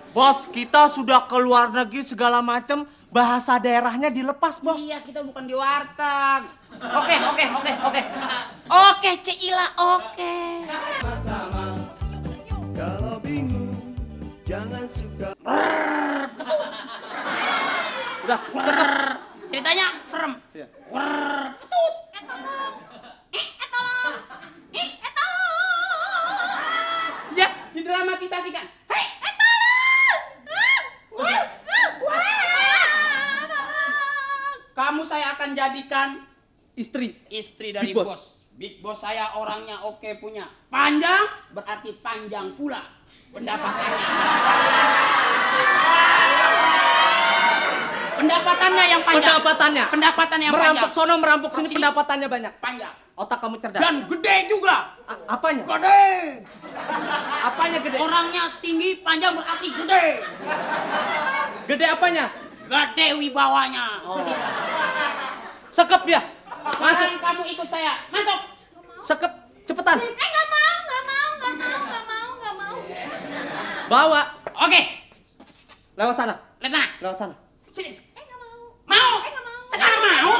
Bos, kita sudah ke luar negeri segala macam, bahasa daerahnya dilepas, bos. Iya, kita bukan di warteg. Oke. Oke, Cila, oke. Kalau bingung, jangan suka. Udah, cakep. Ceritanya serem. Iya. Ketut. Tolong. Ya, didramatisasikan. Hei, tolong. Kamu saya akan jadikan Istri. dari Big Boss. bos. Big Boss saya orangnya oke, punya panjang, berarti panjang pula pendapatannya. Pendapatannya yang panjang. Pendapatan yang Merampok panjang. sono, merampok sini, Sini. pendapatannya banyak. Panjang. Otak kamu cerdas. Dan gede juga. Apanya? Gede. Apanya gede? Orangnya tinggi, panjang berarti gede. Gede apanya? Gede wibawanya. Oh. Sekep dia. Masuk. Sekarang kamu ikut saya. Masuk. Sekep, cepetan. Nggak mau. Bawa. Oke. Lewat sana. Lihat sana. Lewat sana. Sini. Nggak mau. Mau? Nggak mau. Sekarang mau?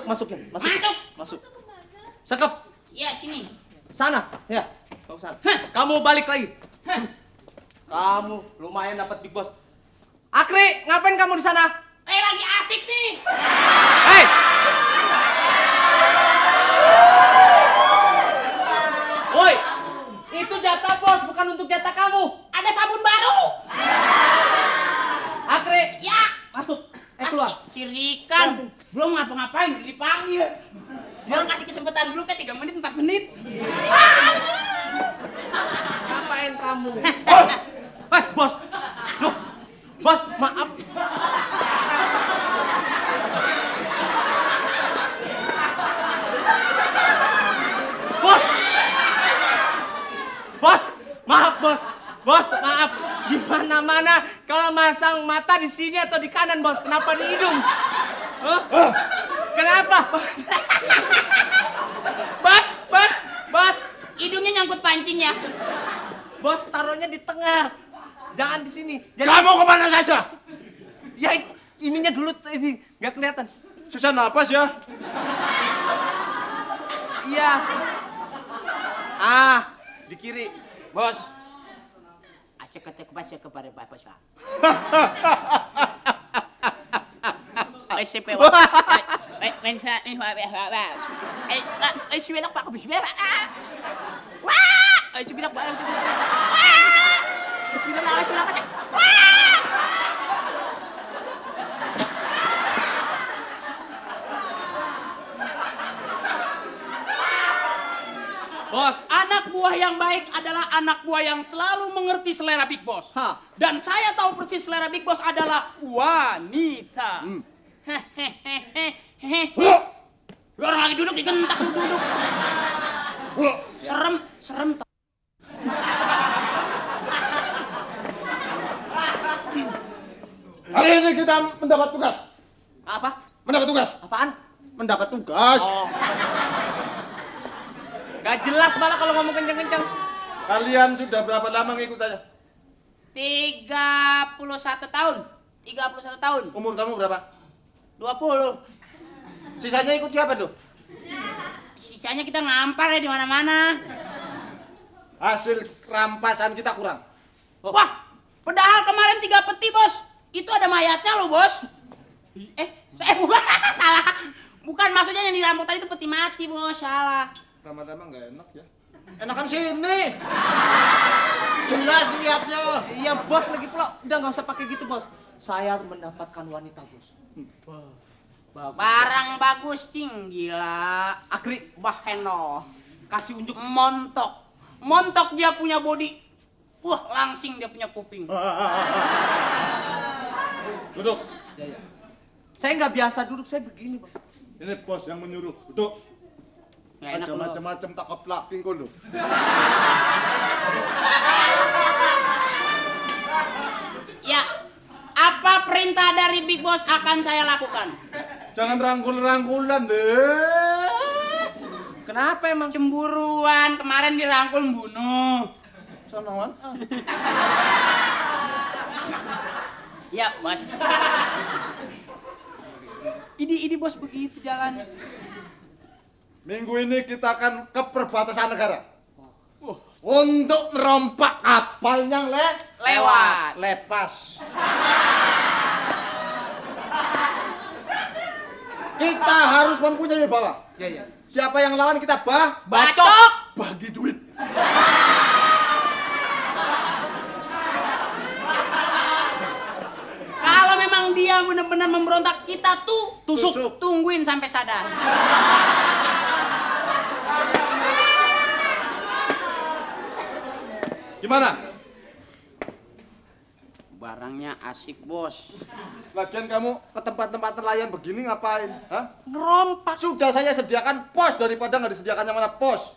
Masukin. Masuk. Masuk. Sekep. Ya, sini. Sana. Ya. Kamu sana. Kamu balik lagi. Kamu lumayan dapat Big Boss. Akri, ngapain kamu di sana? Lagi asik nih. Hei! Woi, itu jatah bos, bukan untuk jatah kamu. Ada sabun baru. Akri, Ya. masuk. Keluar. Asik, sirikan. Belum ngapa-ngapain, udah dipanggil. Dia kasih kesempatan dulu kan 3 menit, 4 menit. Ngapain kamu? Bos. Loh, bos, maaf. Maaf, bos. Bos, maaf. Di mana-mana kalau masang mata di sini atau di kanan, bos. Kenapa di hidung? Huh? Kenapa? Bos, hidungnya nyangkut pancing ya. Bos, taruhnya di tengah. Jangan di sini. Jadi, Kamu kemana saja? ya ininya dulu ini nggak kelihatan. Susah napas ya? Iya. Ah, di kiri. Bos. Acek ketek bahasa kepada Bapak Pak. SMP wa. Men sa ni wa ba. Sibilak pa ko bisbira. Wah! Sibilak ba? Sibilak pa. Bos, Anak buah yang baik adalah anak buah yang selalu mengerti selera Big Boss. Hah. Dan saya tahu persis selera Big Boss adalah wanita. Orang lagi duduk digentak suruh duduk. Serem toh. Hari ini kita mendapat tugas. apa? Mendapat tugas. Apaan? Mendapat tugas. Oh. Gak jelas malah kalau ngomong kenceng-kenceng. Kalian sudah berapa lama ngikut saya? 31 tahun. 31 tahun. Umur kamu berapa? 20. Sisanya ikut siapa tuh? Sisanya kita ngampar ya di mana-mana. Hasil rampasan kita kurang. Wah, padahal kemarin 3 peti, Bos. Itu ada mayatnya loh, Bos. Bukan, salah. Bukan, maksudnya yang dirampok tadi itu peti mati, Bos. Salah. Lama-lama nggak enak ya. Enakan sini. Jelas lihatnya. Iya bos, lagi pula udah nggak usah pakai gitu bos. Saya mendapatkan wanita bos. Bagus. Barang bagus, cing. Gila. Akri, Baheno. kasih unjuk. Montok dia punya body. Wah, langsing dia punya kuping. Duduk. Ya. Saya nggak biasa duduk, saya begini bos. Ini bos yang menyuruh. Duduk. Nggak enak Ada lu. macam-macam tak keplaking kau lu. Ya, apa perintah dari Big Boss akan saya lakukan? Jangan rangkul-rangkulan deh. Kenapa emang? Cemburuan, kemarin dirangkul bunuh. Sonoan. Iya, bos. Ini bos begitu jalannya. Minggu ini kita akan ke perbatasan negara. Untuk merompak kapal yang Lewat. lepas. Kita harus mempunyai wibawa. Iya. Siapa yang lawan kita Bacok. bagi duit. Kalau memang dia benar-benar memberontak, kita Tusuk. tungguin sampai sadar. Gimana? Barangnya asik, bos. Lagian kamu ke tempat-tempat nelayan begini ngapain? Hah? Ngerompak. Sudah saya sediakan pos daripada nggak disediakan yang mana pos.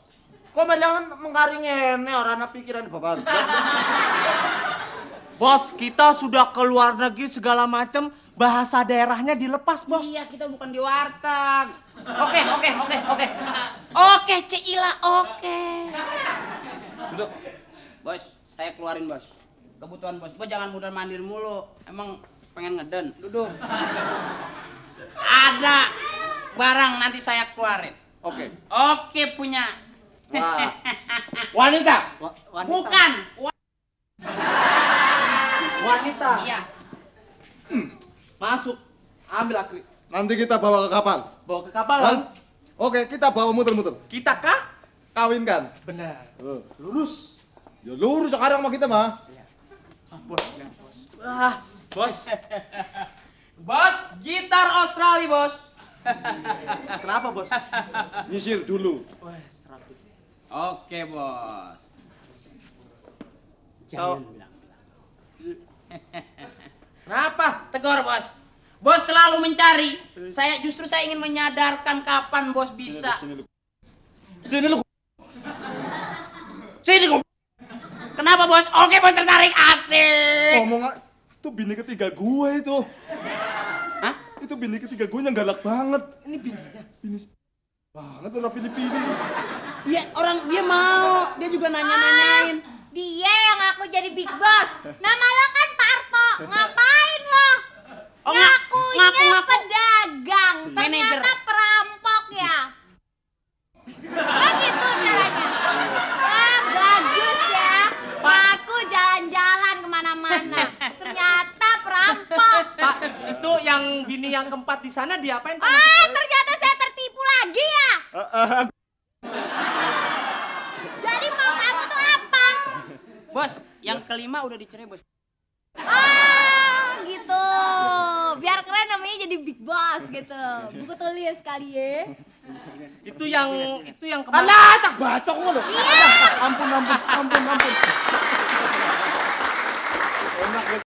Kok malah mengkaring ngene orang pikiran bapak. Bos, kita sudah ke luar negeri segala macam, bahasa daerahnya dilepas, bos. Iya, kita bukan di warteg. Oke. Oke, Cila, oke. Duduk. Bos, saya keluarin, bos. Kebutuhan bos jangan mudar mandir mulu. Emang pengen ngeden. Duduk. Ada barang nanti saya keluarin. Oke. Oke, punya. Wah. Wanita. Wanita. Bukan. Wanita. Iya. Masuk. Ambil akri. Nanti kita bawa ke kapal. Bawa ke kapal. Hah? Oke, kita bawa muter-muter. Kita kah? Kawinkan. Benar. Lurus. Ya lurus sekarang sama kita mah. Wah, bos. Bos, gitar Australia, bos. Kenapa, bos? Nyisir dulu. Wah, rapi. Oke, bos. So, Kenapa? Tegur, bos. Bos selalu mencari. Saya ingin menyadarkan kapan bos bisa. Sini lu. Sini kok. Kenapa, bos? Oke, bos tertarik, asik. Ngomong itu bini ketiga gue itu. Hah? Itu bini ketiga gue yang galak banget. Ini bininya. Bini banget orang pilih-pilih. Iya, orang dia mau. Dia juga nanya-nanyain. Dia yang ngaku jadi big boss. Nama lo kan Parto. Ngapain lo? Oh, Ngakunya ngaku. pedagang. Manajer. Ternyata perampok ya. Nah gitu caranya. Wah bagus ya. Ngaku jalan-jalan kemana-mana. Ternyata perampok. Pak, itu yang bini yang keempat di sana diapain, Pak? Ternyata saya tertipu lagi ya. Jadi mau kamu tuh apa? Bos, yang kelima udah dicerai, bos. Gitu. Biar keren namanya jadi big boss gitu. Buku tulis kali ya. Itu yang kemarin. Alah, tak bacok lu. Iya. Ampun. Enak